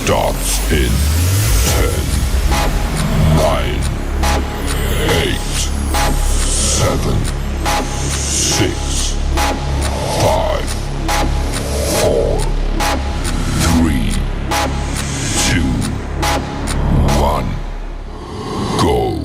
starts in 10, 9, 8, 7, 6, 5, 4, 3, 2, 1, go.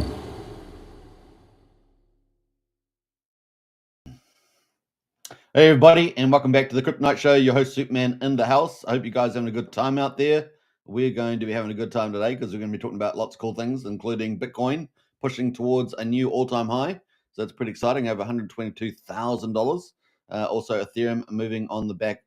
Hey everybody, and welcome back to the Crypto Night Show. Your host Superman in the house. I hope you guys are having a good time out there. We're going to be having a good time today because we're going to be talking about lots of cool things, including Bitcoin pushing towards a new all-time high. So that's pretty exciting, over $122,000. Also, Ethereum moving on the back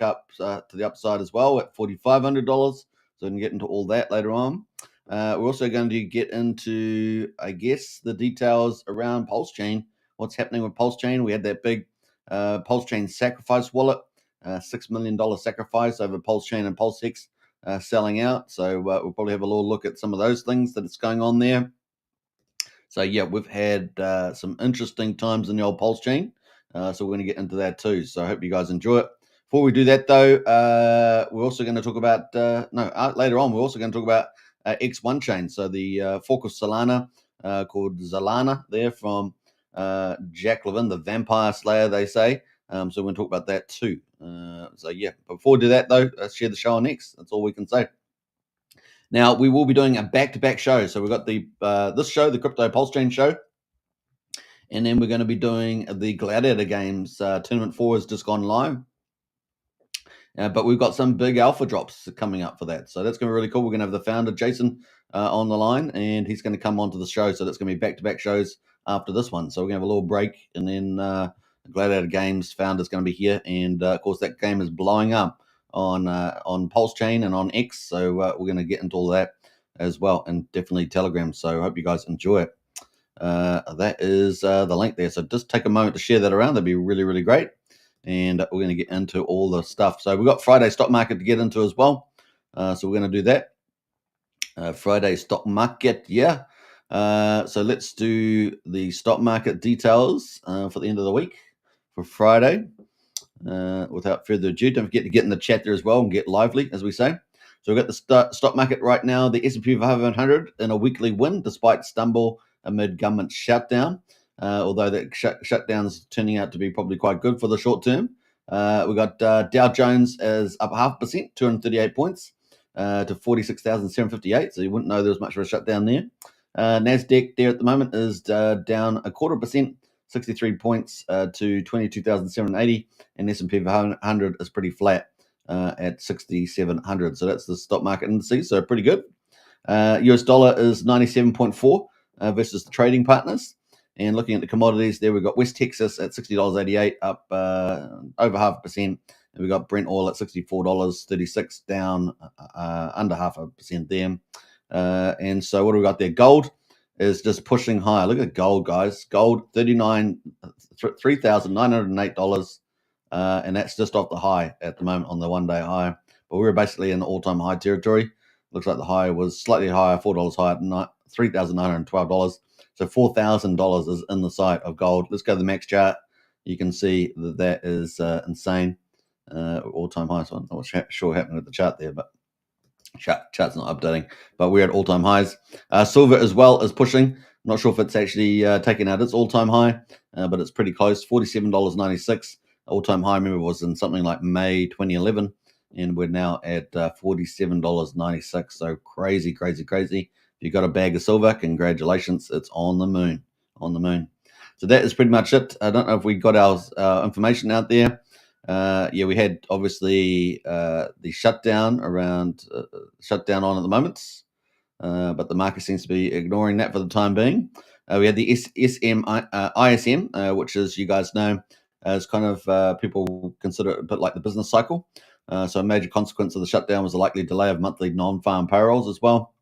up to the upside as well at $4,500. So we can get into all that later on. We're also going to get into, I guess, the details around PulseChain. What's happening with PulseChain? We had that big PulseChain sacrifice wallet, $6 million sacrifice over PulseChain and PulseX selling out. So we'll probably have a little look at some of those things that's going on there. So yeah, we've had some interesting times in the old PulseChain. So we're going to get into that too. So I hope you guys enjoy it. Before we do that though, we're also going to talk about, later on, we're also going to talk about X1 chain. So the fork of Solana called Zalana there from Jack Levin, the vampire slayer, they say. So we're going to talk about that too. So yeah, before we do that though, let's share the show on X. That's all we can say. Now we will be doing a back-to-back show. So we've got the this show, the Crypto PulseChain show, and then we're going to be doing the Gladiator Games Tournament 4 has just gone live. But we've got some big alpha drops coming up for that. So that's going to be really cool. We're going to have the founder, Jason, on the line, and he's going to come onto the show. So that's going to be back-to-back shows after this one. So we're going to have a little break, and then Gladiator Games founder's going to be here. And, of course, that game is blowing up on PulseChain and on X. So we're going to get into all that as well, and definitely Telegram. So I hope you guys enjoy it. That is the link there. So just take a moment to share that around. That'd be really, really great. And we're going to get into all the stuff. So we've got Friday stock market to get into as well. So we're going to do that. Friday stock market, yeah. So let's do the stock market details for the end of the week for Friday. Without further ado, don't forget to get in the chat there as well and get lively, as we say. So we've got the stock market right now, the S&P 500 in a weekly win despite stumble amid government shutdown. Although that shutdown is turning out to be probably quite good for the short term. We got Dow Jones is up 0.5%, 238 points to 46,758. So you wouldn't know there was much of a shutdown there. Nasdaq there at the moment is down 0.25%, 63 points to 22,780, and S&P 500 is pretty flat at 6,700. So that's the stock market indices. So pretty good. US dollar is 97.4 versus the trading partners. And looking at the commodities, there we've got West Texas at $60.88, up over 0.5%. And we've got Brent oil at $64.36, down under 0.5% there. And so what do we got there? Gold is just pushing higher. Look at gold, guys. Gold, $3,908. And that's just off the high at the moment on the one-day high. But we're basically in all-time high territory. Looks like the high was slightly higher, $4 higher, $3,912. So $4,000 is in the sight of gold. Let's go to the max chart. You can see that is insane. All-time high. So I'm not sure what happened with the chart there, but chart's not updating. But we're at all-time highs. Silver as well is pushing. I'm not sure if it's actually taken out its all-time high, but it's pretty close. $47.96. All-time high, remember, was in something like May 2011, and we're now at $47.96. So crazy, crazy, crazy. If you got a bag of silver, congratulations. It's on the moon. On the moon. So that is pretty much it. I don't know if we got our information out there. Yeah, we had obviously the shutdown on at the moment, but the market seems to be ignoring that for the time being. We had the ISM, which, as you guys know, is kind of people consider it a bit like the business cycle. So a major consequence of the shutdown was the likely delay of monthly non-farm payrolls as well.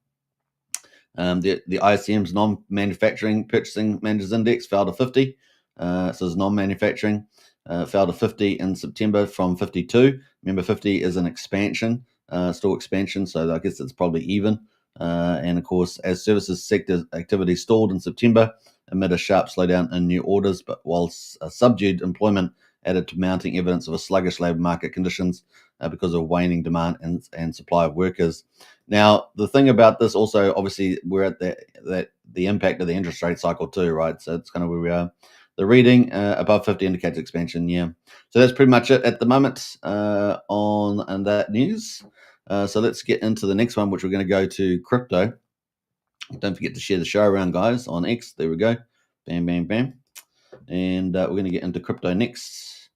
The ISM's non-manufacturing purchasing managers index fell to 50. So it's non-manufacturing fell to 50 in September from 52. Remember, 50 is an expansion, still expansion. So I guess it's probably even. And of course, as services sector activity stalled in September amid a sharp slowdown in new orders, but whilst subdued employment added to mounting evidence of a sluggish labour market conditions, because of waning demand and supply of workers. Now, the thing about this also, obviously, we're at the impact of the interest rate cycle too, right? So it's kind of where we are. The reading above 50 indicates expansion, yeah. So that's pretty much it at the moment on that news. So let's get into the next one, which we're going to go to crypto. Don't forget to share the show around, guys, on X. There we go. Bam, bam, bam. And we're going to get into crypto next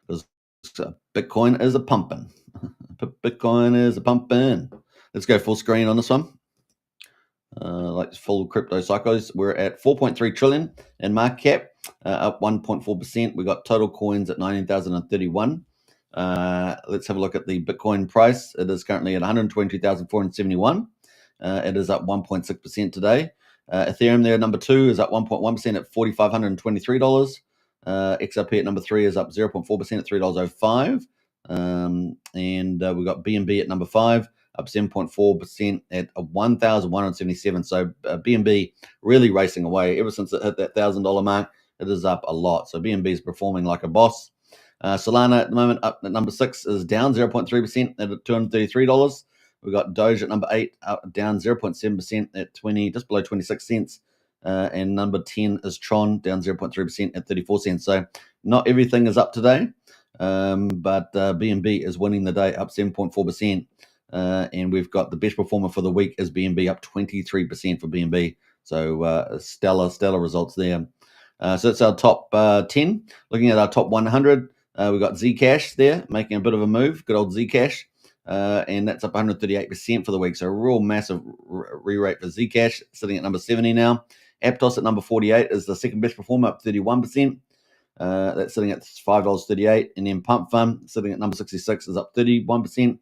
because Bitcoin is a pumping. Bitcoin is a pumping. Let's go full screen on this one. Like full crypto cycles, we're at 4.3 trillion in market cap, up 1.4%. We got total coins at 19,031. Let's have a look at the Bitcoin price. It is currently at 122,471. It is up 1.6% today. Ethereum there, number 2, is up 1.1% at $4,523. XRP at number 3 is up 0.4% at $3.05. And we've got BNB at number 5, up 7.4% at 1,177. So BNB really racing away. Ever since it hit that $1,000 mark, it is up a lot. So BNB is performing like a boss. Solana at the moment up at number 6 is down 0.3% at $233. We've got Doge at number 8, down 0.7% at just below 26 cents. And number 10 is Tron, down 0.3% at 34 cents. So not everything is up today, but BNB is winning the day, up 7.4%. And we've got the best performer for the week is BNB, up 23% for BNB. So stellar results there. So that's our top 10. Looking at our top 100, we've got Zcash there, making a bit of a move. Good old Zcash. And that's up 138% for the week. So a real massive re-rate for Zcash, sitting at number 70 now. Aptos at number 48 is the second best performer, up 31%. That's sitting at $5.38. And then Pump Fund, sitting at number 66, is up 31%,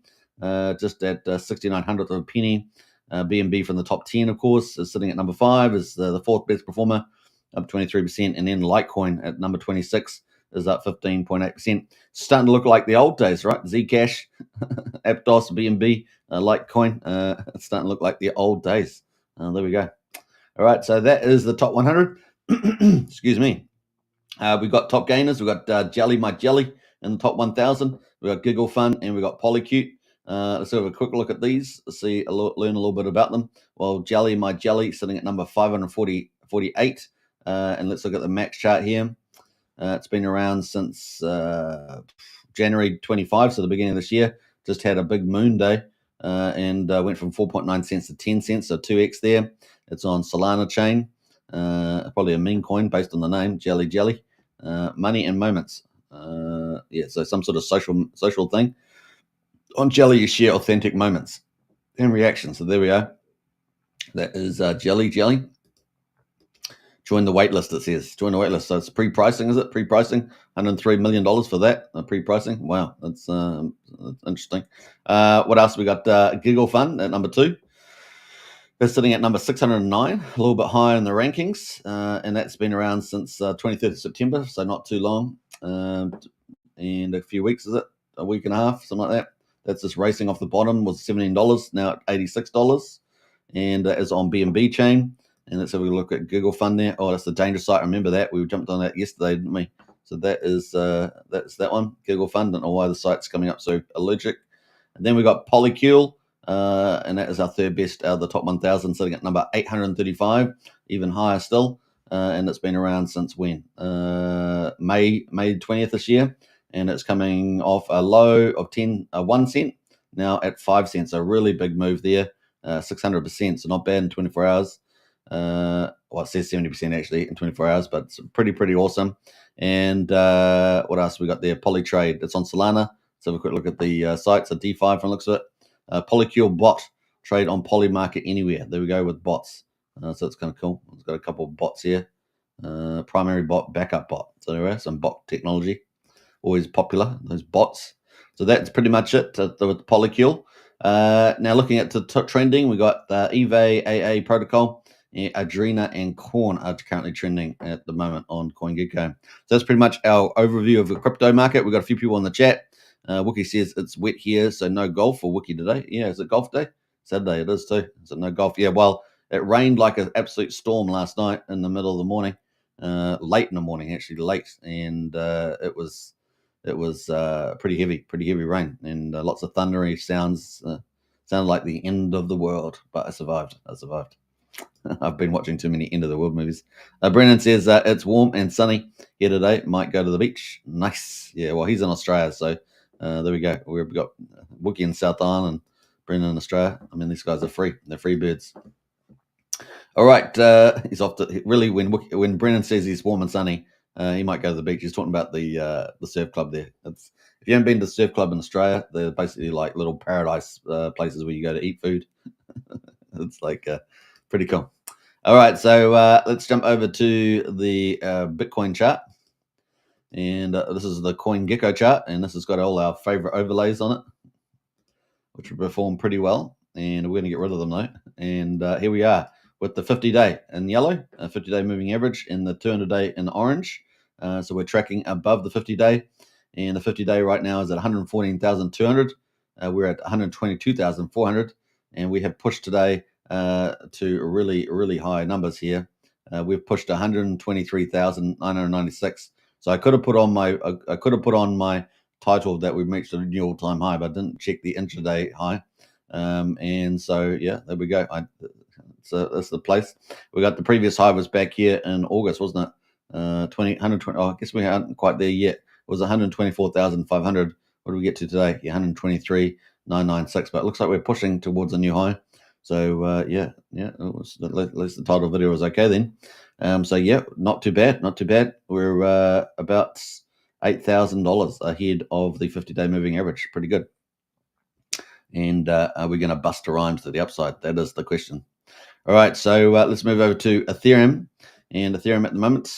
just at 69 of a penny. BNB from the top 10, of course, is sitting at number 5, is the fourth best performer, up 23%. And then Litecoin at number 26 is up 15.8%. Starting to look like the old days, right? Zcash, Aptos, BNB, Litecoin. It's starting to look like the old days. There we go. All right, so that is the top 100. Excuse me. We've got top gainers. We've got Jelly My Jelly in the top 1,000. We've got Giggle Fun, and we've got Polycute. Let's have a quick look at these. Learn a little bit about them. Well, Jelly My Jelly sitting at number 548. And let's look at the max chart here. It's been around since January 25, so the beginning of this year. Just had a big moon day and went from 4.9 cents to 10 cents, so 2x there. It's on Solana chain, probably a meme coin based on the name, Jelly. Money and moments. So some sort of social thing. On Jelly, you share authentic moments and reactions. So there we are. That is Jelly. Join the waitlist, it says. Join the waitlist. So it's pre-pricing, is it? Pre-pricing, $103 million for that. Pre-pricing. Wow, that's interesting. What else? We got Giggle Fun at number 2. They're sitting at number 609, a little bit higher in the rankings. And that's been around since 23rd of September, so not too long. And a few weeks, is it? A week and a half, something like that. That's just racing off the bottom, was $17, now at $86. And that is on BNB chain. And let's have a look at Giggle Fun there. Oh, that's the dangerous site. Remember that? We jumped on that yesterday, didn't we? So that's that one, Giggle Fun. Don't know why the site's coming up so allergic. And then we got Polycule, and that is our third best out of the top 1,000, sitting at number 835, even higher still. And it's been around since when? May 20th this year. And it's coming off a low of 1 cent, now at 5 cents. A really big move there, 600%. So not bad in 24 hours. It says 70% actually in 24 hours, but it's pretty awesome. And what else we got there? Polytrade. It's on Solana. Let's have a quick look at the sites. A DeFi from the looks of it. Polycule bot trade on Poly Market Anywhere. There we go with bots. So it's kind of cool. It's got a couple of bots here. Primary bot, backup bot. So there are some bot technology. Always popular, those bots. So that's pretty much it with Polycule. Now looking at the trending, we got EVE, AA protocol, Adrena, and Corn are currently trending at the moment on CoinGecko. So that's pretty much our overview of the crypto market. We've got a few people in the chat. Wookie says it's wet here, so no golf for Wookie today. Yeah, is it golf day? Saturday it is too. Is it no golf? Yeah, well, it rained like an absolute storm last night in the middle of the morning, late in the morning, actually late. And it was it was pretty heavy rain, and lots of thundery sounds. Sounded like the end of the world, but I survived. I've been watching too many end of the world movies. Brennan says it's warm and sunny here today. Might go to the beach. Nice. Yeah, well, he's in Australia, so there we go. We've got Wookie in South Island and Brennan in Australia. I mean, these guys are free. They're free birds. All right. He's off to really when Brennan says he's warm and sunny, he might go to the beach. He's talking about the surf club there. If you haven't been to the surf club in Australia, they're basically like little paradise places where you go to eat food. It's like pretty cool. All right, so let's jump over to the Bitcoin chart. And this is the CoinGecko chart, and this has got all our favorite overlays on it, which will perform pretty well. And we're going to get rid of them though. And here we are with the 50-day in yellow, a 50-day moving average, and the 200-day in orange. So we're tracking above the 50-day, and the 50-day right now is at 114,200. We're at 122,400, and we have pushed today to really high numbers here. We've pushed 123,996. So I could have put on my title that we've reached a new all-time high, but I didn't check the intraday high. And so yeah, there we go. So that's the place. We got the previous high was back here in August, wasn't it? 120. Oh, I guess we aren't quite there yet. It was 124,500. What do we get to today? Yeah, 123,996. But it looks like we're pushing towards a new high. So yeah. At least the title video was okay then. So yeah, not too bad. We're about $8,000 ahead of the 50-day moving average. Pretty good. And are we going to bust a rhymes to the upside? That is the question. All right, so let's move over to Ethereum. And Ethereum at the moment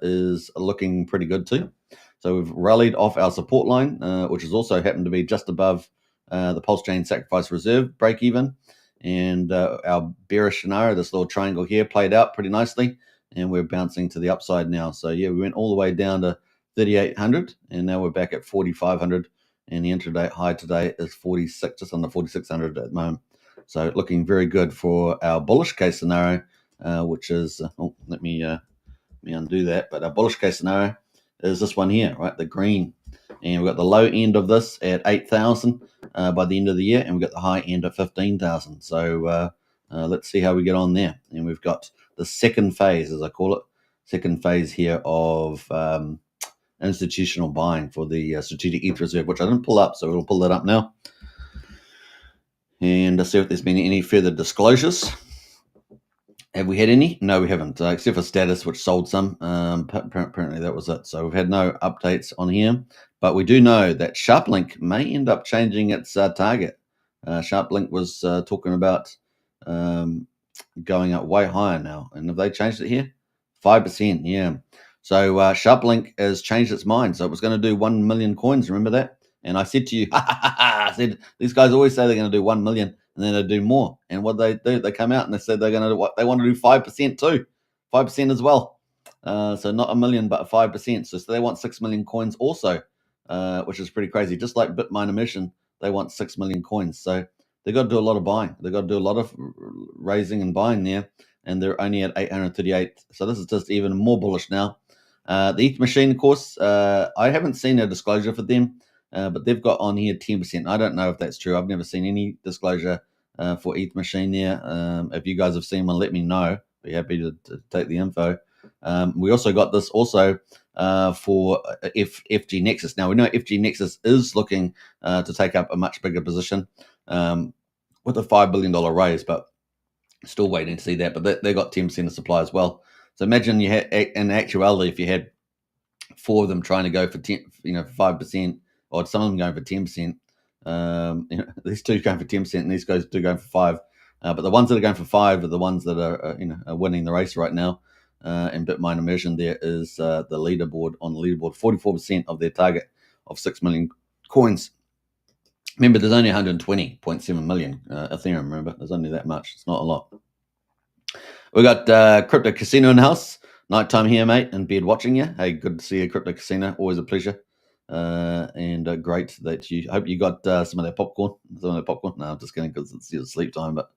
is looking pretty good too. So we've rallied off our support line, which has also happened to be just above the PulseChain sacrifice reserve break even. And our bearish scenario, this little triangle here, played out pretty nicely. And we're bouncing to the upside now. So yeah, we went all the way down to 3,800, and now we're back at 4,500. And the intraday high today is 46, just under 4,600 at the moment. So looking very good for our bullish case scenario, which is, let me undo that. But our bullish case scenario is this one here, right? The green. And we've got the low end of this at 8,000 by the end of the year, and we've got the high end at 15,000. So let's see how we get on there. And we've got the second phase, as I call it, second phase here of institutional buying for the strategic ETH reserve, which I didn't pull up, so we'll pull that up now. And see if there's been any further disclosures. Have we had any? No, we haven't, except for status, which sold some. Apparently that was it. So we've had no updates on here. But we do know that SharpLink may end up changing its target. SharpLink was talking about going up way higher now. And have they changed it here? 5%, yeah. So SharpLink has changed its mind. So it was going to do 1 million coins. Remember that? And I said to you, I said, these guys always say they're going to do 1 million and then they do more. And what they do, they come out and they said they're going to do what they want to do 5% too, 5% as well. So not 1 million, but 5%. So they want 6 million coins also, which is pretty crazy. Just like Bitminer Mission, they want 6 million coins. So they've got to do a lot of buying. They've got to do a lot of raising and buying there. And they're only at 838. So this is just even more bullish now. The ETH machine, of course, I haven't seen a disclosure for them, but they've got on here 10%. I don't know if that's true. I've never seen any disclosure for ETH machine there. If you guys have seen one, let me know. Be happy to take the info. We also got this also for FG Nexus. Now, we know FG Nexus is looking to take up a much bigger position with a $5 billion raise, but still waiting to see that. But they got 10% of supply as well. So imagine you had, in actuality, if you had 4 of them trying to go for 5%, or some of them going for 10%. These 2 going for 10%, and these guys 2 going for 5. But the ones that are going for 5 are the ones that are winning the race right now. And Bitminer Mission there is the leaderboard on the leaderboard, 44% of their target of 6 million coins. Remember, there's only 120.7 million Ethereum. Remember, there's only that much. It's not a lot. We got Crypto Casino in the house. Nighttime here, mate, and bed watching you. Hey, good to see you, Crypto Casino. Always a pleasure. And great that you hope you got some of that popcorn. No, I'm just kidding because it's your sleep time. But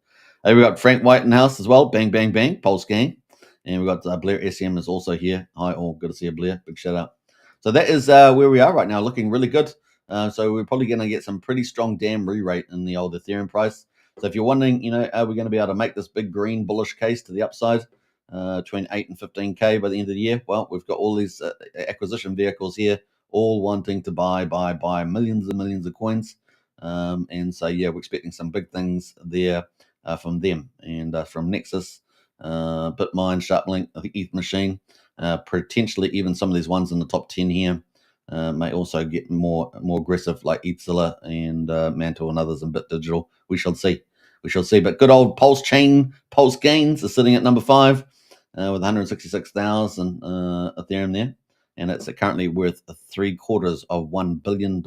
hey, we got Frank White in the house as well. Bang, bang, bang. PulseChain. And we got Blair SM is also here. Hi, all. Good to see you, Blair. Big shout out. So that is where we are right now, looking really good. So we're probably going to get some pretty strong damn re-rate in the old Ethereum price. So if you're wondering, are we going to be able to make this big green bullish case to the upside between 8 and 15K by the end of the year? Well, we've got all these acquisition vehicles here, all wanting to buy millions and millions of coins. And so, yeah, we're expecting some big things there from them and from Nexus, Bitmine, Sharplink, I think ETH Machine, potentially even some of these ones in the top 10 here. May also get more aggressive, like Etzilla and Mantle and others in Bit Digital. We shall see. But good old PulseChain, Pulse Gains is sitting at number 5 with 166,000 Ethereum there, and it's currently worth $750 million.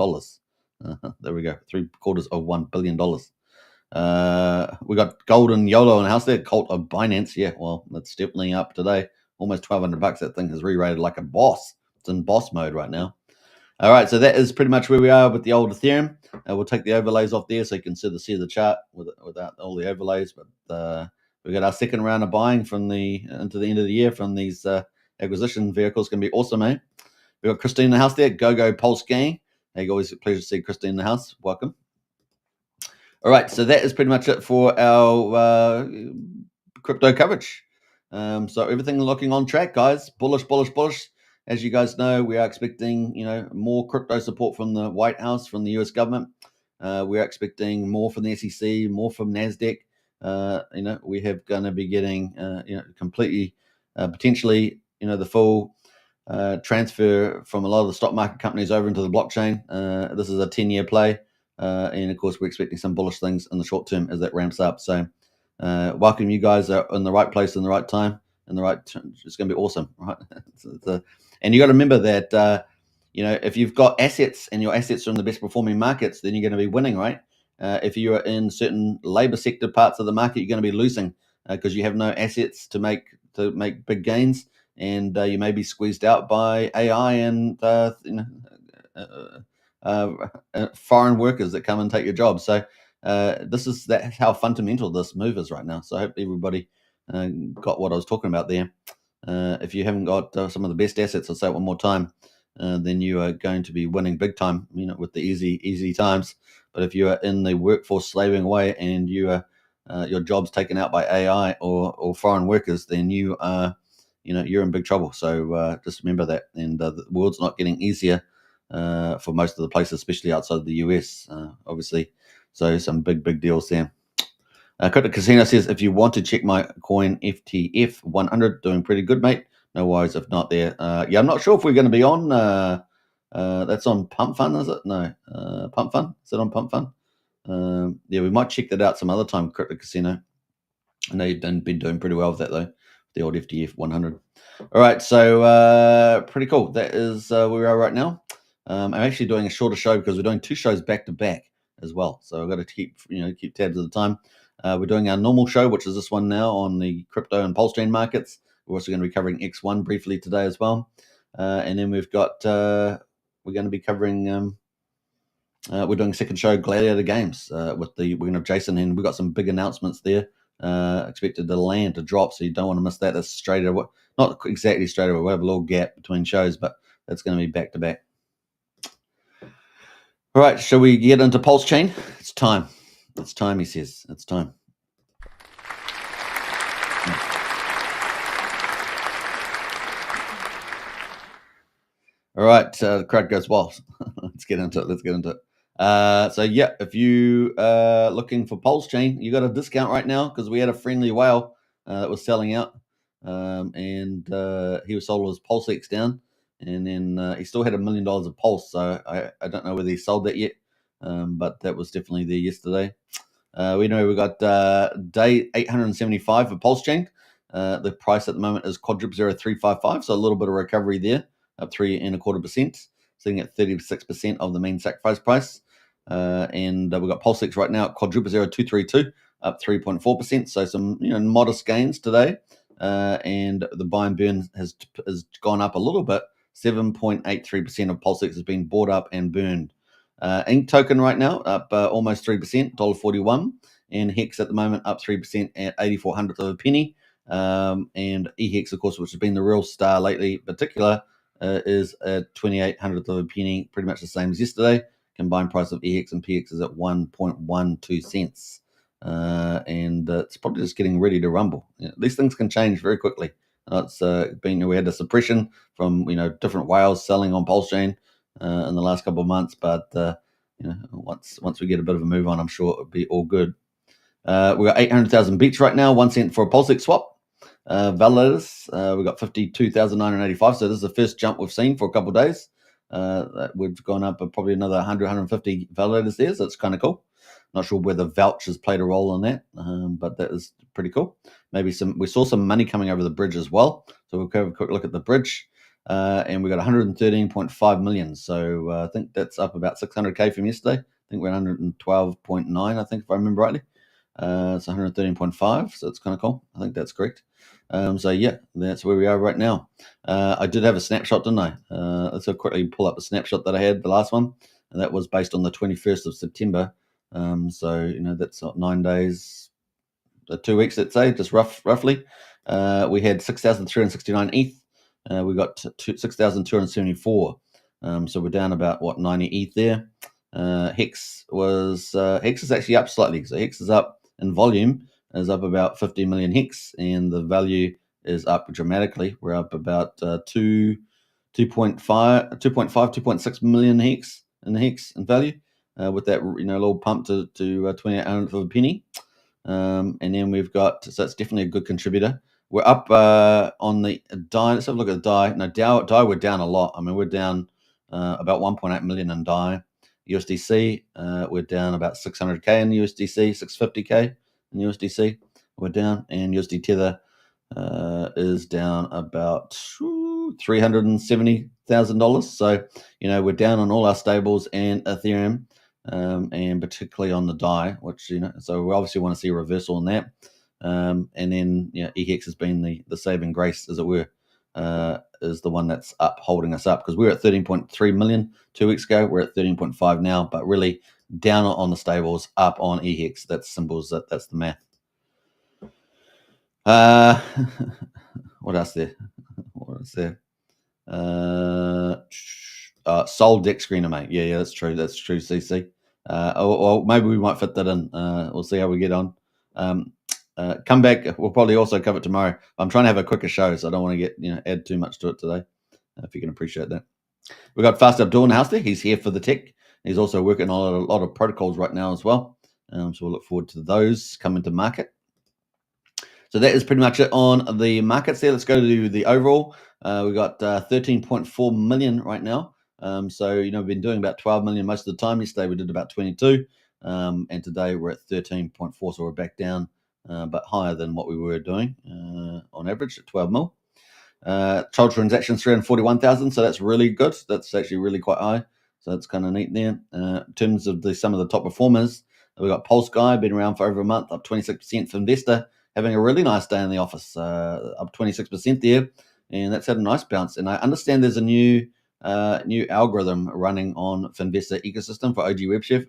There we go, $750 million. We got Golden YOLO in the house there, Cult of Binance. Yeah, well, that's definitely up today. Almost $1,200. That thing has re-rated like a boss. It's in boss mode right now. All right, so that is pretty much where we are with the old Ethereum. We'll take the overlays off there so you can see the chart without all the overlays. But we got our second round of buying from into the end of the year from these acquisition vehicles. Going to be awesome, eh? We got Christine in the house there. Go Pulse Gang. Hey, always a pleasure to see Christine in the house. Welcome. All right, so that is pretty much it for our crypto coverage. So everything looking on track, guys. Bullish. As you guys know, we are expecting, more crypto support from the White House, from the US government. We're expecting more from the SEC, more from NASDAQ. We have going to be getting, completely, potentially, the full transfer from a lot of the stock market companies over into the blockchain. This is a 10-year play. And of course, we're expecting some bullish things in the short term as that ramps up. So welcome, you guys are in the right place in the right time. It's going to be awesome, right? And you got to remember that if you've got assets and your assets are in the best performing markets, then you're going to be winning, right? If you are in certain labor sector parts of the market, you're going to be losing because you have no assets to make big gains, and you may be squeezed out by AI and foreign workers that come and take your job. So that's how fundamental this move is right now. So I hope everybody got what I was talking about there. If you haven't got some of the best assets, I'll say it one more time, then you are going to be winning big time, with the easy times. But if you are in the workforce slaving away and you are your job's taken out by AI or foreign workers, then you are, you're in big trouble. So just remember that. And the world's not getting easier for most of the places, especially outside the US, obviously. So some big deals there. Crypto Casino says, if you want to check my coin FTF 100, doing pretty good, mate. No worries if not there. Yeah, I'm not sure if we're going to be on. That's on Pump Fun, is it? No, Pump Fun. Is it on Pump Fun? Yeah, we might check that out some other time, Crypto Casino. I know you've been doing pretty well with that, though, the old FTF 100. All right, so pretty cool. That is where we are right now. I'm actually doing a shorter show because we're doing 2 shows back to back as well. So I've got to keep tabs of the time. We're doing our normal show, which is this one now on the crypto and PulseChain markets. We're also going to be covering X1 briefly today as well. And then we've got, we're going to be covering, we're doing a second show, Gladiator Games, we're going to have Jason, and we've got some big announcements there. Expected to land, to drop, so you don't want to miss that. That's straight away, not exactly straight away. We'll have a little gap between shows, but that's going to be back to back. All right, shall we get into PulseChain? It's time. It's time, he says. It's time. All right, the crowd goes wild. Let's get into it. So yeah, if you are looking for PulseChain, you got a discount right now because we had a friendly whale that was selling out, and he was sold his PulseX down, and then he still had $1 million of Pulse. So I don't know whether he sold that yet, but that was definitely there yesterday. We know we got day 875 for PulseChain. The price at the moment is quadruple 0355, so a little bit of recovery there, up 3.25%, sitting at 36% of the main sacrifice price. And we've got PulseX right now at quadruple 0232, up 3.4%. So some modest gains today. And the buy and burn has gone up a little bit. 7.83% of PulseX has been bought up and burned. Ink token right now up almost 3%, $1.41, and Hex at the moment up 3% at 0.84 of a penny. And eHex, of course, which has been the real star lately, in particular, is at 0.28 of a penny, pretty much the same as yesterday. Combined price of EX and PX is at 1.12 cents. And it's probably just getting ready to rumble. These things can change very quickly. It's we had a suppression from different whales selling on PulseChain in the last couple of months, but once we get a bit of a move on, I'm sure it'll be all good. We got 800,000 beats right now, 1 cent for a PulseX swap. Validators, we got 52,985. So this is the first jump we've seen for a couple of days. We've gone up probably another 100, 150 validators there, so it's kind of cool. Not sure whether Vouch has played a role in that, but that is pretty cool. We saw some money coming over the bridge as well. So we'll have a quick look at the bridge. And we got 113.5 million. So I think that's up about 600K from yesterday. I think we're 112.9, I think, if I remember rightly. It's 113.5, so it's kind of cool. I think that's correct. So yeah, that's where we are right now. I did have a snapshot, didn't I? Let's quickly pull up the snapshot that I had, the last one, and that was based on the 21st of September. So that's 9 days, 2 weeks, let's say, just roughly. We had 6,369 ETH. We got 6,274. So we're down about 90 ETH there. Hex is actually up slightly. So Hex is up in volume, is up about 50 million Hex, and the value is up dramatically. We're up about 2.6 million Hex in value, with that little pump to 2800th of a penny. And then we've got, so it's definitely a good contributor. We're up on the DAI. Let's have a look at the DAI. No, DAI we're down a lot. I mean, we're down about 1.8 million in DAI. USDC, we're down about 600K in USDC, 650K in USDC. We're down, and USD Tether is down about $370,000. So we're down on all our stables and Ethereum, and particularly on the DAI, which so we obviously want to see a reversal on that. And then EX has been the saving grace, as it were. Is the one that's up, holding us up, because we were at 13.3 million 2 weeks ago. We're at 13.5 now, but really down on the stables, up on EX. That's symbols. That's the math. What else there? Sold deck screener, mate. Yeah, that's true. That's true, CC. Or maybe we might fit that in. We'll see how we get on. Come back. We'll probably also cover it tomorrow. I'm trying to have a quicker show, so I don't want to get add too much to it today. If you can appreciate that. We've got Fast Abdul in the house there. He's here for the tech. He's also working on a lot of protocols right now as well. So we'll look forward to those coming to market. So that is pretty much it on the markets there. Let's go to the overall. We've got 13.4 million right now. So we've been doing about 12 million most of the time. Yesterday we did about 22, and today we're at 13.4. So we're back down, but higher than what we were doing on average at 12 mil. Total transactions 341,000. So that's really good. That's actually really quite high. So that's kind of neat there. In terms of some of the top performers, we've got Pulse Guy, been around for over a month, up 26% for Investor. Having a really nice day in the office, up 26% there, and that's had a nice bounce. And I understand there's a new algorithm running on Finvestor ecosystem for OG WebChef.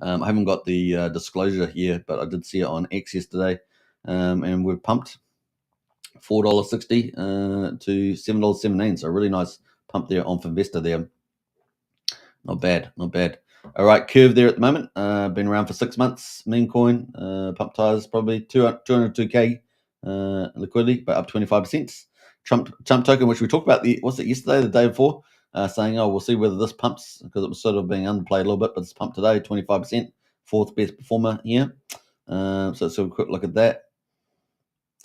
I haven't got the disclosure here, but I did see it on X yesterday, and we've pumped $4.60 to $7.17. So a really nice pump there on Finvestor there. Not bad. All right, Curve there at the moment. Been around for 6 months. Meme coin, pump tires, probably 202K liquidity, but up 25%. Trump token, which we talked about yesterday, the day before, saying, we'll see whether this pumps, because it was sort of being underplayed a little bit, but it's pumped today, 25%, fourth best performer here. So let's have a quick look at that.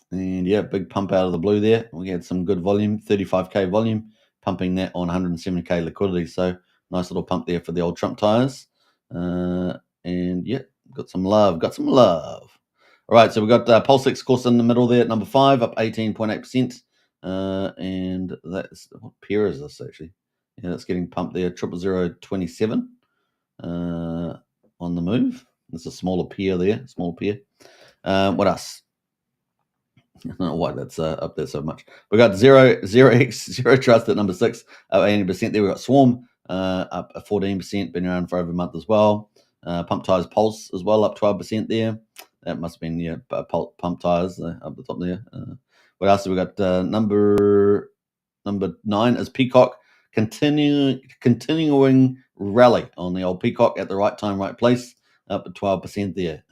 And yeah, big pump out of the blue there. We had some good volume, 35K volume, pumping that on 170K liquidity. So nice little pump there for the old Trump tires. And yeah, got some love. All right, so we've got PulseX course in the middle there at number 5, up 18.8%. And that's, what pair is this actually? Yeah, that's getting pumped there, 00027 on the move. There's a smaller pair there, what else? I don't know why that's up there so much. We got Zero Trust at number 6, up 80% there. We got Swarm up 14%, been around for over a month as well. Pump Tires Pulse as well, up 12% there. That must have been Pump Tires up the top there. What else have we got? Number number 9 is Peacock, continuing rally on the old Peacock at the right time, right place, up at 12% there.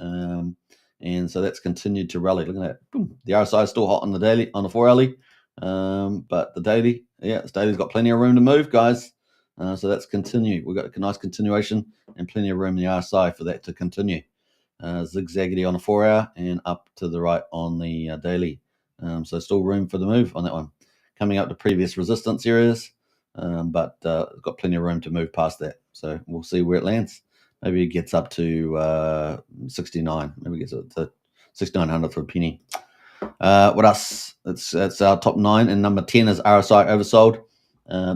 And so that's continued to rally. Look at that. Boom. The RSI is still hot on the daily, on the 4 hourly. But the daily, this daily's got plenty of room to move, guys. So that's continued. We've got a nice continuation and plenty of room in the RSI for that to continue. Zigzaggedy on the 4 hour and up to the right on the daily. So still room for the move on that one. Coming up to previous resistance areas, but got plenty of room to move past that. So we'll see where it lands. Maybe it gets up to 69. Maybe it gets up to 6,900 for a penny. What else? That's our top 9, and number 10 is RSI oversold.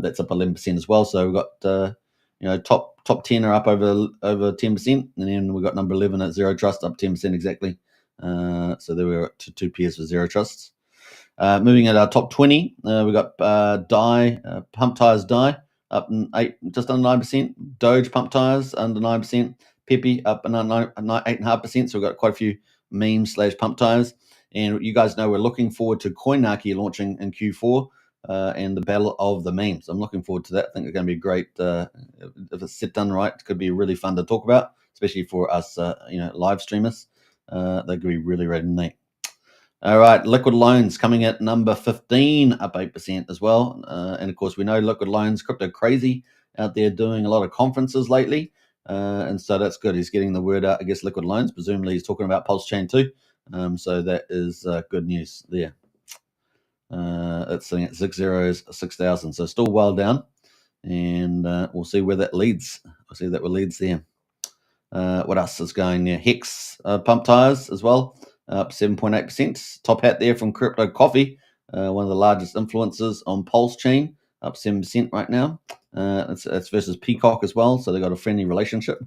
That's up 11% as well. So we've got top 10 are up over 10%, and then we've got number 11 at Zero Trust up 10% exactly. So there we are to 2 pairs for Zero Trusts. Moving at our top 20, we got pump tires die up just under 9%. Doge pump tires under 9%. Pepe up another 8.5%. So we've got quite a few memes / pump tires. And you guys know we're looking forward to Coinarchy launching in Q4 and the battle of the memes. I'm looking forward to that. I think it's going to be great. If it's set done right, it could be really fun to talk about, especially for us, live streamers. They could be really, really neat. All right, liquid loans coming at number 15, up 8% as well. And of course, we know liquid loans, crypto crazy out there doing a lot of conferences lately. And so that's good. He's getting the word out, I guess, liquid loans. Presumably he's talking about PulseChain too. So that is good news there. It's sitting at 6 zeros, 6,000. So still well down. And we'll see where that leads. We'll see that leads there. What else is going there? Hex pump tires as well, up 7.8%. Top hat there from Crypto Coffee, one of the largest influencers on PulseChain, up 7% right now. It's versus Peacock as well, so they've got a friendly relationship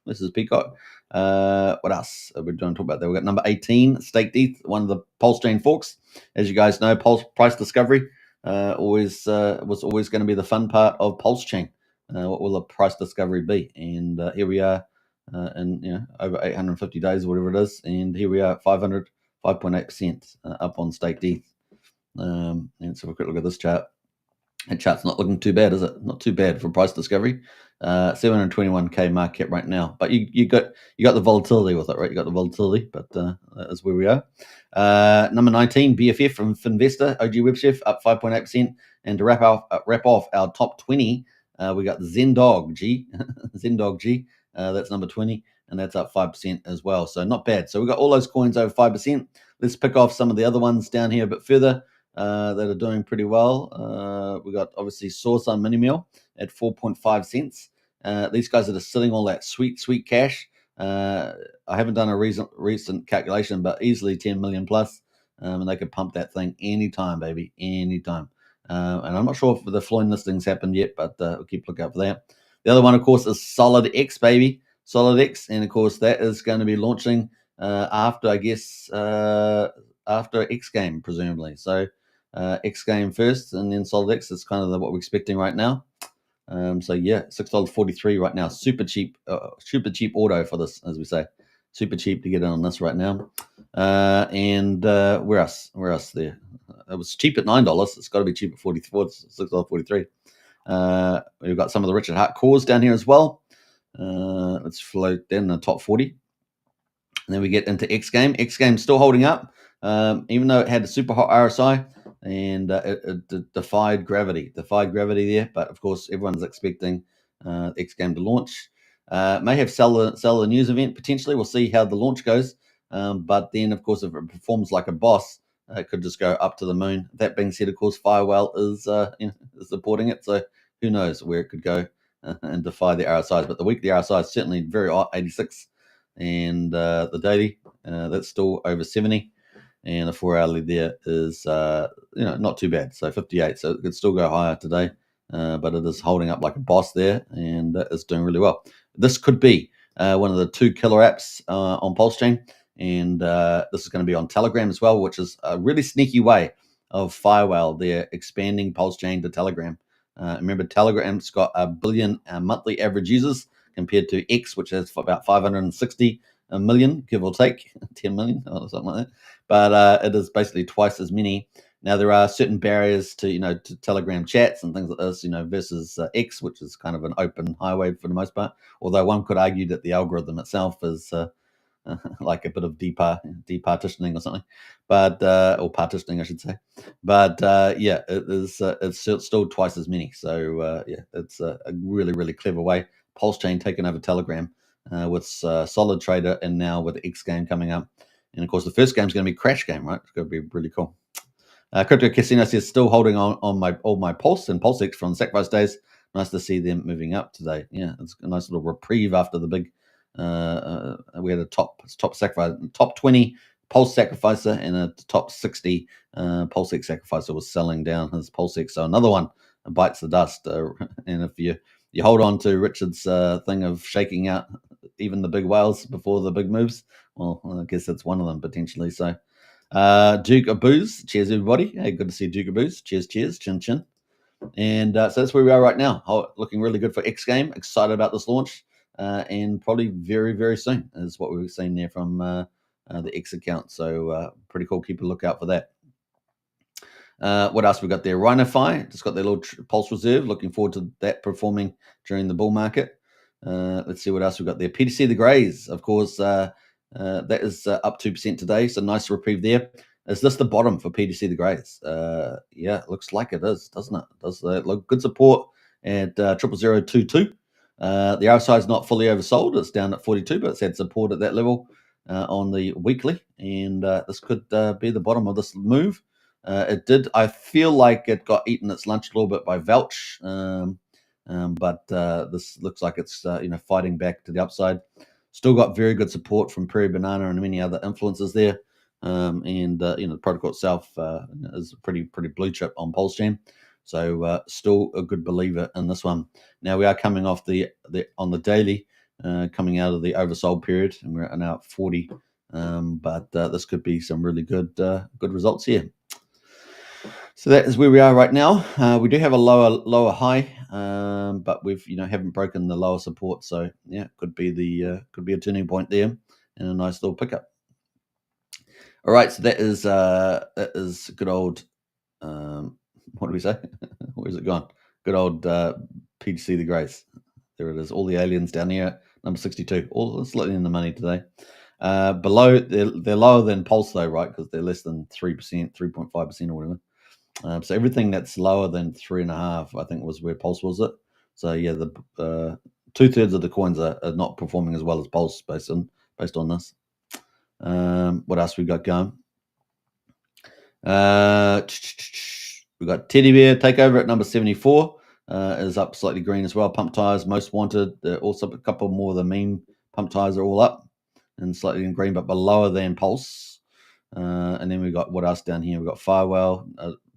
versus Peacock. What else are we going to talk about there? We've got number 18, Staked ETH, one of the PulseChain forks. As you guys know, price discovery was always going to be the fun part of PulseChain. What will the price discovery be? And here we are. And over 850 days or whatever it is, and here we are at 5.8% up on Staked ETH. And so we'll quick look at this chart. That chart's not looking too bad, is it? Not too bad for price discovery. 721k market cap right now, but you got the volatility with it, right? You got the volatility, but that is where we are. Number 19, BFF from Finvestor, OG Web Chef, up 5.8%. And to wrap off our top 20, we got Zendog G, Zendog G. That's number 20, and that's up 5% as well. So not bad. So we've got all those coins over 5%. Let's pick off some of the other ones down here a bit further that are doing pretty well. We got obviously Source on Minimeal at 4.5 cents. These guys are just sitting all that sweet cash. I haven't done a recent calculation, but easily 10 million plus. And they could pump that thing anytime, baby, anytime. And I'm not sure if the Floyd listings happened yet, but we'll keep looking out for that. The other one, of course, is Solid X, baby. Solid X. And, of course, that is going to be launching after, I guess, after X Game, presumably. So X Game first and then Solid X is kind of what we're expecting right now. So, yeah, $6.43 right now. Super cheap auto for this, as we say. Super cheap to get in on this right now. And where else? Where else there? It was cheap at $9. It's got to be cheap at $44. It's $6.43. We've got some of the Richard Hart cores down here as well. Let's float down the top 40. And then we get into X Game. X Game's still holding up, even though it had a super hot RSI and it defied gravity. Defied gravity there, but of course everyone's expecting X Game to launch. May have sell the news event potentially. We'll see how the launch goes. But then, of course, if it performs like a boss, it could just go up to the moon. That being said, of course, Firewell is supporting it, so who knows where it could go and defy the RSIs. But the weekly RSI is certainly very hot, 86, and the daily that's still over 70, and the 4 hourly there is not too bad, so 58. So it could still go higher today, but it is holding up like a boss there, and it's doing really well. This could be one of the 2 killer apps on PulseChain. And this is going to be on Telegram as well, which is a really sneaky way of Firewell. They're expanding PulseChain to Telegram. Remember, Telegram's got 1 billion monthly average users compared to X, which has about 560 million, give or take, 10 million or something like that. But it is basically twice as many Now there are certain barriers to to Telegram chats and things like this, versus X, which is kind of an open highway for the most part. Although one could argue that the algorithm itself is like a bit of departitioning or something, but or partitioning, I should say. But yeah, it is. It's still twice as many. So yeah, it's a really really clever way. PulseChain taking over Telegram with Solid Trader, and now with X Game coming up. And of course, the first game is going to be Crash Game, right? It's going to be really cool. Crypto Casino is still holding on all my Pulse and PulseX from the sacrifice days. Nice to see them moving up today. Yeah, it's a nice little reprieve after the big. We had a top sacrifice, top 20 Pulse sacrificer, and a top 60 PulseX sacrificer was selling down his PulseX. So another one bites the dust. And if you hold on to Richard's thing of shaking out even the big whales before the big moves, well, I guess that's one of them potentially. So. Duke of Booze, cheers everybody. Hey, good to see Duke of Booze. Cheers, chin chin. And so that's where we are right now. Looking really good for X Game. Excited about this launch, and probably very very soon is what we've seen there from the X account. So pretty cool. Keep a lookout for that. What else we got there? Rhinofy just got their little Pulse Reserve. Looking forward to that performing during the bull market. Let's see what else we got there. PTC the Greys, of course. That is up 2% today, so nice reprieve there. Is this the bottom for PTC the Greys? Yeah, it looks like it is, doesn't it? Does look good support at 00022. The RSI is not fully oversold; it's down at 42, but it's had support at that level on the weekly, and this could be the bottom of this move. It did. I feel like it got eaten its lunch a little bit by Velch, but this looks like it's fighting back to the upside. Still got very good support from Prairie Banana and many other influencers there. And the protocol itself is pretty blue chip on PulseChain. So still a good believer in this one. Now we are coming off on the daily, coming out of the oversold period, and we're now at 40. But this could be some really good results here. So that is where we are right now. We do have a lower high, but we've haven't broken the lower support. So yeah, could be a turning point there, and a nice little pickup. All right, so that is good old. What do we say? Where's it gone? Good old PTC the Greys. There it is. All the aliens down here, number 62. All slightly in the money today. Below, they're lower than Pulse though, right? Because they're less than 3%, 3.5% or whatever. So everything that's lower than 3.5, I think, was where Pulse was it. So yeah, the 2/3 of the coins are not performing as well as Pulse based on this. What else we got going? We got Teddy Bear Takeover at number 74. Is up slightly green as well. Pump tires most wanted. Also a couple more of the meme pump tires are all up and slightly in green, but lower than Pulse. And then we got what else down here? We got Firewell,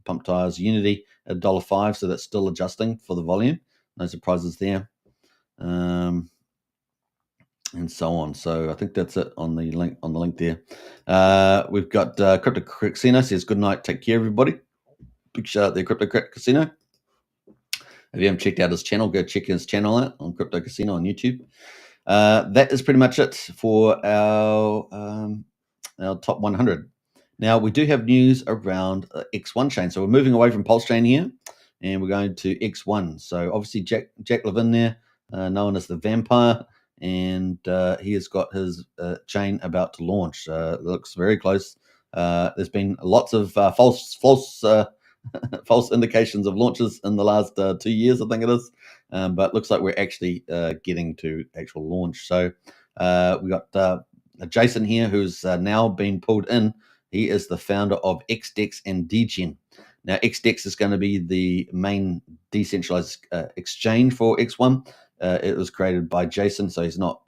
pump tires, Unity at $1.05, so that's still adjusting for the volume. No surprises there. And so on. So I think that's it on the link there. We've got Crypto Casino says good night, take care everybody. Big shout out there, Crypto Casino. If you haven't checked out his channel, go check his channel out on Crypto Casino on YouTube. That is pretty much it for our top 100. Now we do have news around X1 chain, so we're moving away from PulseChain here, and we're going to X1. So obviously Jack Levin there, known as the Vampire, and he has got his chain about to launch. It looks very close. There's been lots of false false indications of launches in the last 2 years, I think it is, but it looks like we're actually getting to actual launch. So we got Jason here, who's now been pulled in. He is the founder of XDEX and DGen. Now, XDEX is going to be the main decentralized exchange for X1. It was created by Jason, so he's not,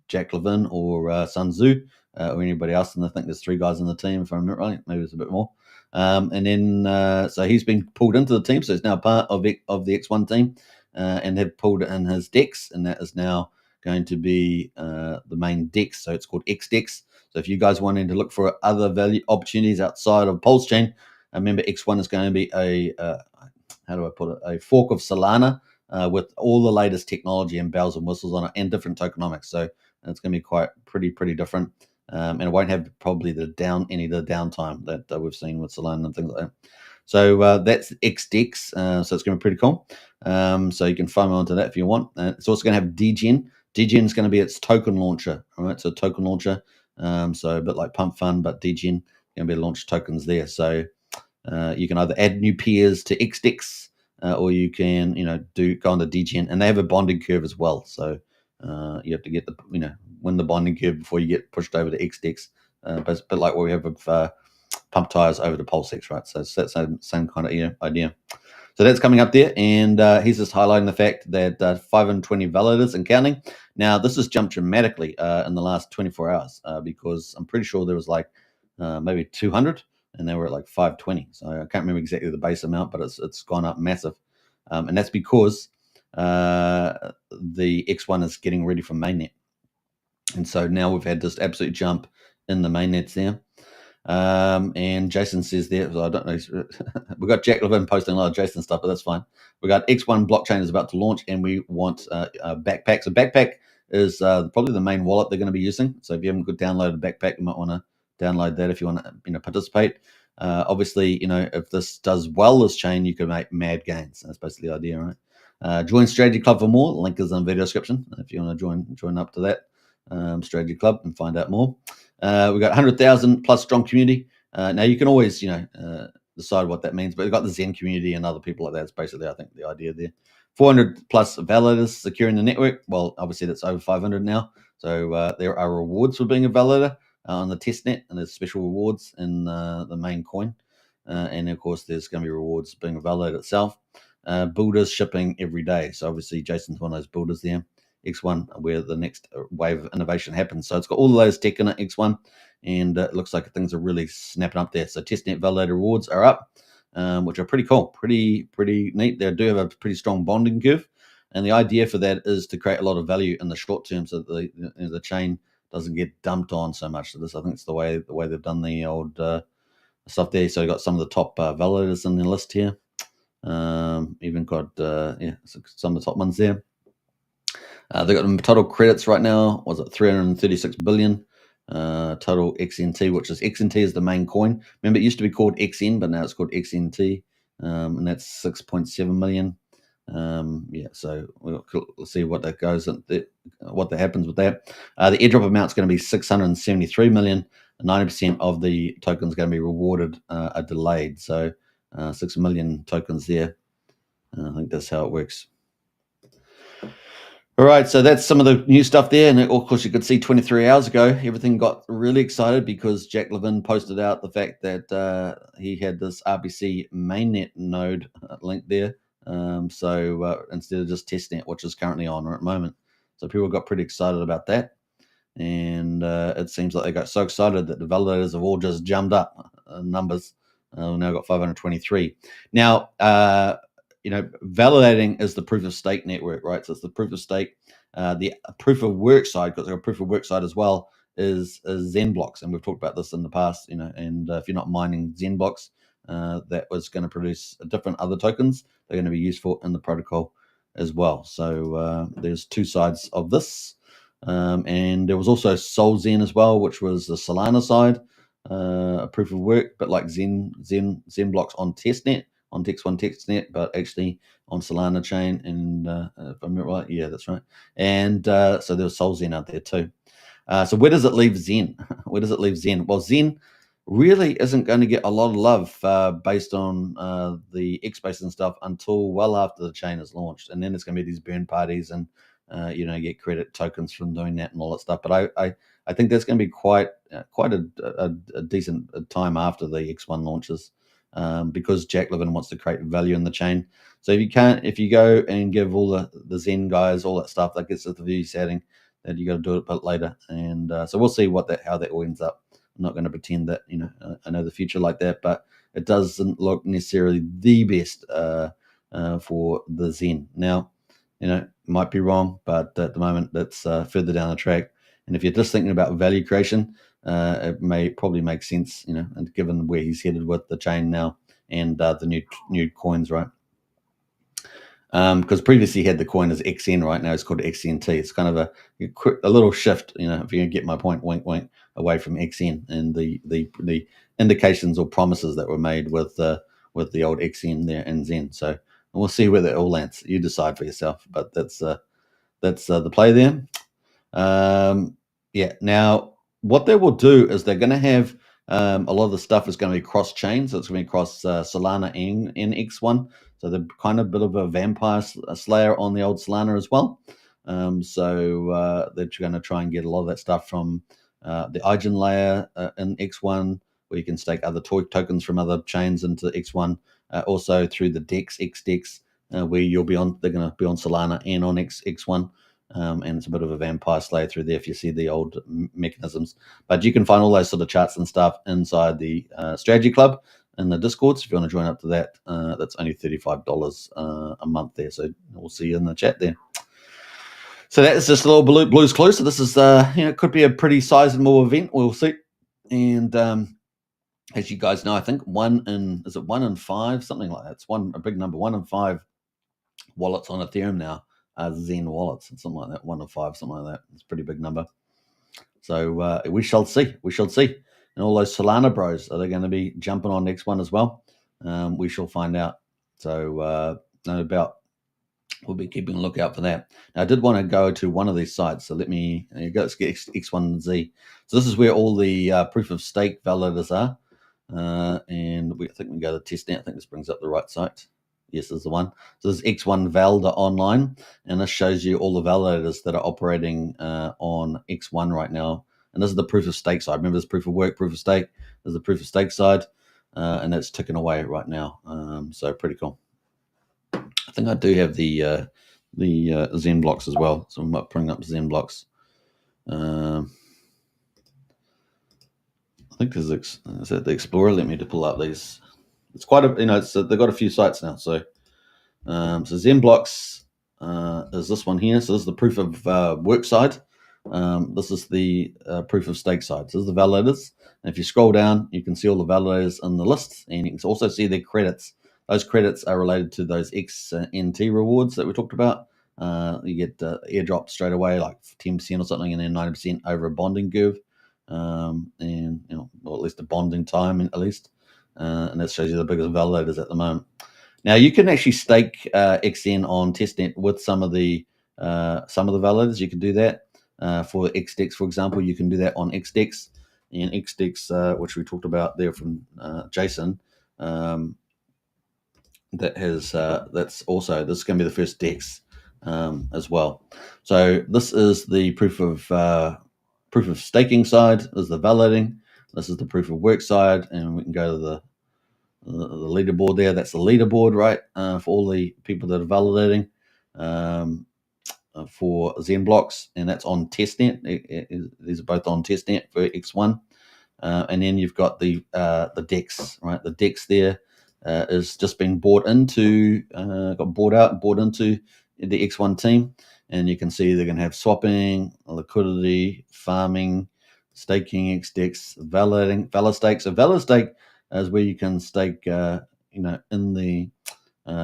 Jack Levin or Sun Tzu or anybody else. And I think there's 3 guys on the team, if I remember right. Maybe there's a bit more. And then, so he's been pulled into the team, so he's now part of the X1 team, and have pulled in his DEX, and that is now going to be the main DEX. So it's called XDEX. So if you guys wanting to look for other value opportunities outside of PulseChain, remember X1 is going to be a fork of Solana with all the latest technology and bells and whistles on it, and different tokenomics. So it's going to be pretty different. and it won't have probably any of the downtime that we've seen with Solana and things like that. So that's XDEX, so it's going to be pretty cool. So you can FOMO onto that if you want. It's also going to have DGen. DGen is going to be its token launcher, all right? So token launcher, so a bit like Pump Fund, but DGen going to be launch tokens there. So you can either add new peers to XDEX, or you can, go on to DGen, and they have a bonding curve as well. So you have to get win the bonding curve before you get pushed over to XDEX. But it's a bit like what we have with Pump Tires over to PulseX, right? So it's that same kind of idea. So that's coming up there, and he's just highlighting the fact that 520 validators and counting. Now, this has jumped dramatically in the last 24 hours because I'm pretty sure there was like maybe 200, and they were at like 520. So I can't remember exactly the base amount, but it's gone up massive, and that's because the X1 is getting ready for mainnet, and so now we've had this absolute jump in the mainnets there. And Jason says there, so I don't know, we've got Jack Levin posting a lot of Jason stuff, but that's fine. We got X1 blockchain is about to launch, and we want a Backpack. So Backpack is probably the main wallet they're going to be using. So if you haven't downloaded Backpack, you might want to download that if you want to participate. Obviously, if this does well, this chain, you can make mad gains. That's basically the idea, right? Join Strategy Club for more. Link is in the video description if you want to join up to that Strategy Club and find out more. We've got 100,000 plus strong community. Now you can always, decide what that means, but we've got the Zen community and other people like that. It's basically, I think, the idea there. 400 plus validators securing the network. Well, obviously that's over 500 now. So there are rewards for being a validator on the testnet, and there's special rewards in the main coin. And of course, there's going to be rewards being a validator itself. Builders shipping every day. So obviously, Jason's one of those builders there. X1, where the next wave of innovation happens. So it's got all of those tech in it, X1, and it looks like things are really snapping up there. So testnet validator rewards are up, which are pretty cool, pretty neat. They do have a pretty strong bonding curve, and the idea for that is to create a lot of value in the short term, so that the chain doesn't get dumped on so much. So this, I think, is the way they've done the old stuff there. So you've got some of the top validators in the list here. Even got some of the top ones there. They've got total credits right now, was it 336 billion? Total XNT, which is XNT is the main coin. Remember, it used to be called XN, but now it's called XNT, and that's 6.7 million. So we'll see what that goes, what that happens with that. The airdrop amount is going to be 673 million. 90% of the tokens going to be rewarded are delayed. So 6 million tokens there. I think that's how it works. All right, so that's some of the new stuff there. And of course, you could see 23 hours ago, everything got really excited because Jack Levin posted out the fact that he had this RBC mainnet node link there. So instead of just testnet, which is currently on at the moment. So people got pretty excited about that. And it seems like they got so excited that the validators have all just jumped up numbers. We've now got 523. Now, validating is the proof of stake network, right? So it's the proof of stake. The proof of work side, because a proof of work side as well, is Zen blocks, and we've talked about this in the past. And if you're not mining Zen blocks, that was going to produce different other tokens. They're going to be useful in the protocol as well. So there's two sides of this, and there was also Sol Zen as well, which was the Solana side, a proof of work, but like Zen blocks on testnet. On X1 testnet, but actually on Solana chain, and if I remember right, yeah, that's right. And so there was Sol Zen out there too. So where does it leave Zen? Where does it leave Zen? Well, Zen really isn't going to get a lot of love based on the X-Space and stuff until well after the chain is launched, and then it's going to be these burn parties and get credit tokens from doing that and all that stuff. But I think that's going to be quite a decent time after the X1 launches. Because Jack Levin wants to create value in the chain. So if you go and give all the Zen guys all that stuff, that gets to the view setting, that you got to do it a bit later. And so we'll see how that all ends up. I'm not going to pretend that I know the future like that, but it doesn't look necessarily the best for the Zen. Now, might be wrong, but at the moment that's further down the track. And if you're just thinking about value creation, it may probably make sense, and given where he's headed with the chain now and the new coins, right? Because previously he had the coin as XN, right? Now it's called XNT. It's kind of a little shift, if you get my point, wink, wink. away from XN and the indications or promises that were made with the old XN there and Zen. So we'll see where that all lands. You decide for yourself, but that's the play there. Yeah. Now, what they will do is they're going to have a lot of the stuff is going to be cross chain, so it's going to be cross Solana and X1. So they're kind of a bit of a vampire slayer on the old Solana as well. So they're going to try and get a lot of that stuff from the IGN layer in X1, where you can stake other tokens from other chains into X1. Also through the DEX, XDEX, where you'll be on. They're going to be on Solana and on X1. And it's a bit of a vampire slayer through there if you see the old mechanisms. But you can find all those sort of charts and stuff inside the Strategy Club in the Discords. If you want to join up to that, that's only $35 a month there. So we'll see you in the chat there. So that's just a little Blues Clues. So this is, it could be a pretty sizable event. We'll see. And as you guys know, I think 1 in 5, something like that. It's a big number. 1 in 5 wallets on Ethereum now. Zen wallets and something like that, 1 in 5, something like that. It's a pretty big number. So we shall see. We shall see. And all those Solana bros, are they going to be jumping on next one as well? We shall find out. So no doubt we'll be keeping a lookout for that. Now, I did want to go to one of these sites. So let's get X1Z. So this is where all the proof of stake validators are. And I think we can go to testnet. I think this brings up the right site. Yes, this is the one. So this is X1 Valda online, and this shows you all the validators that are operating on X1 right now. And this is the proof of stake side. Remember, there's proof of work, proof of stake. There's the proof of stake side, and that's ticking away right now. So pretty cool. I think I do have the Zen blocks as well. So I'm not bringing up Zen blocks. I think is that the Explorer? Let me to pull up these. It's quite a, they've got a few sites now. So Zen blocks is this one here. So this is the proof of work side. This is the proof of stake side. So this is the validators. And if you scroll down, you can see all the validators in the list, and you can also see their credits. Those credits are related to those XNT rewards that we talked about. You get airdrop straight away, like 10% or something, and then 90% over a bonding curve, and or at least a bonding time, at least. And that shows you the biggest validators at the moment. Now you can actually stake XN on testnet with some of the validators. You can do that for XDEX, for example. You can do that on XDEX, and XDEX, which we talked about there from Jason. That's also, this is going to be the first DEX as well. So this is the proof of staking side. This is the validating. This is the proof of work side, and we can go to the leaderboard there. That's the leaderboard, right, for all the people that are validating for Zen blocks, and that's on testnet. These are both on testnet for X1, and then you've got the DEX, right? The DEX there is just been bought into the X1 team, and you can see they're going to have swapping, liquidity, farming, staking, XDEX, validating, valistake. So valistake is where you can stake, in the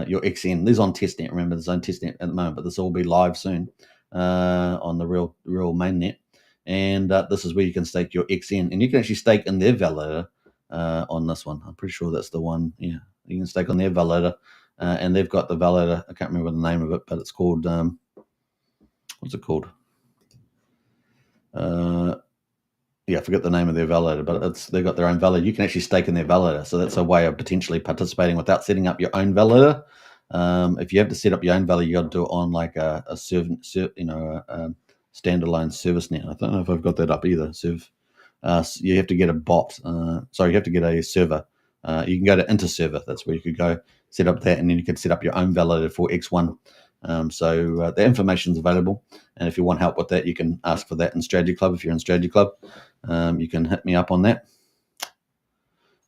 your XN. These on testnet. Remember, there's on testnet at the moment, but this will be live soon on the real mainnet. And this is where you can stake your XN, and you can actually stake in their validator on this one. I'm pretty sure that's the one. Yeah, you can stake on their validator, and they've got the validator. I can't remember the name of it, but it's called what's it called? I forget the name of their validator, but they've got their own validator. You can actually stake in their validator, so that's a way of potentially participating without setting up your own validator. If you have to set up your own validator, you got to do it on like a standalone service net. I don't know if I've got that up either. You have to get a bot. You have to get a server. You can go to InterServer. That's where you could go set up that, and then you could set up your own validator for X1. The information is available, and if you want help with that, you can ask for that in Strategy Club. If you're in Strategy Club, you can hit me up on that.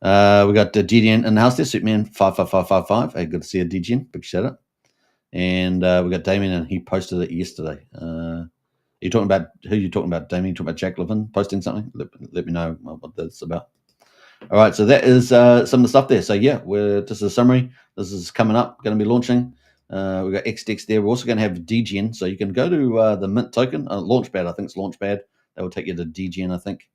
We got DGN in the house there, Superman 55555. Hey, good to see you, DGN. Big shout out. And we got Damien, and he posted it yesterday. You're talking about who you're talking about, Damien? You're talking about Jack Levin posting something? Let me know what that's about. All right, so that is some of the stuff there. So yeah, we're just a summary. This is coming up, going to be launching. We've got XDEX there. We're also going to have DGN. So you can go to the Mint token, Launchpad. I think it's Launchpad. That will take you to DGN, I think.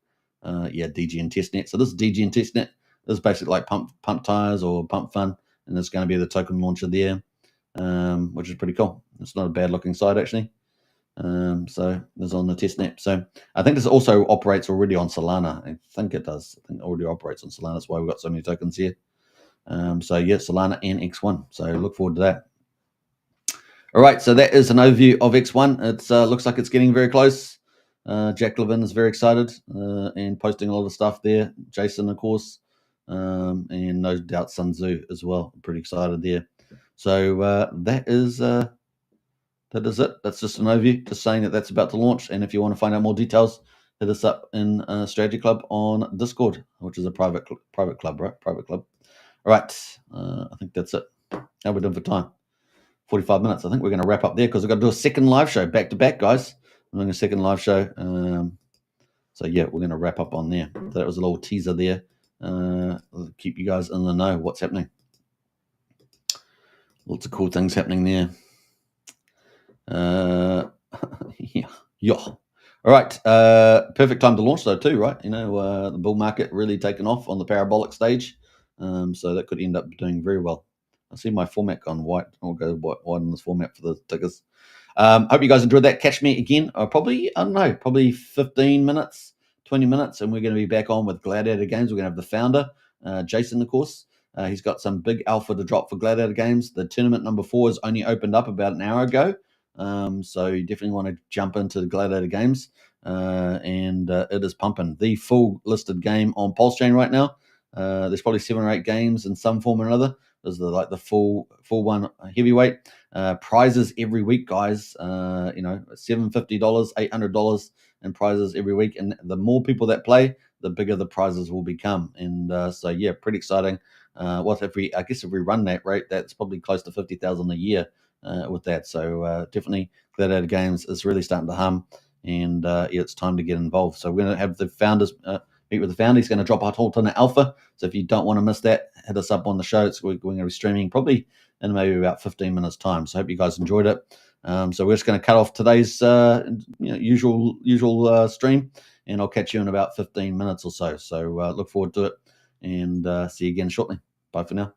DGN testnet. So this is DGN testnet. This is basically like pump tires or pump fun, and there's going to be the token launcher there, which is pretty cool. It's not a bad looking site actually. So this is on the testnet. So I think this also operates already on Solana. I think it does. I think it already operates on Solana. That's why we've got so many tokens here. So yeah, Solana and X1. So look forward to that. All right, so that is an overview of X1. It looks like it's getting very close. Jack Levin is very excited and posting a lot of stuff there. Jason, of course, and no doubt Sun Tzu as well. Pretty excited there. So that is it. That's just an overview, just saying that that's about to launch. And if you want to find out more details, hit us up in Strategy Club on Discord, which is a private club, right? Private club. All right, I think that's it. How we're doing for time? 45 minutes. I think we're going to wrap up there because we've got to do a second live show back to back, guys. I'm doing a second live show. So yeah, we're going to wrap up on there. So that was a little teaser there. I'll keep you guys in the know what's happening. Lots of cool things happening there. Yeah. All right. Perfect time to launch though too, right? The bull market really taken off on the parabolic stage. So that could end up doing very well. I see my format gone white. I'll go white in this format for the tickers. Hope you guys enjoyed that. Catch me again. Probably 15 minutes, 20 minutes, and we're going to be back on with Gladiator Games. We're going to have the founder, Jason, of course. He's got some big alpha to drop for Gladiator Games. The tournament number 4 has only opened up about an hour ago. So you definitely want to jump into the Gladiator Games. And it is pumping. The full listed game on PulseChain right now. There's probably 7 or 8 games in some form or another. There's the full one heavyweight. Prizes every week, guys. $750, $800 in prizes every week. And the more people that play, the bigger the prizes will become. And so yeah, pretty exciting. If we run that rate, that's probably close to 50,000 a year with that. So definitely Gladiator Games is really starting to hum, and it's time to get involved. So we're going to have the founders meet with the founder. He's going to drop a whole ton of alpha. So if you don't want to miss that, hit us up on the show. We're going to be streaming probably in maybe about 15 minutes time. So I hope you guys enjoyed it. So we're just going to cut off today's usual stream, and I'll catch you in about 15 minutes or so. So look forward to it, and see you again shortly. Bye for now.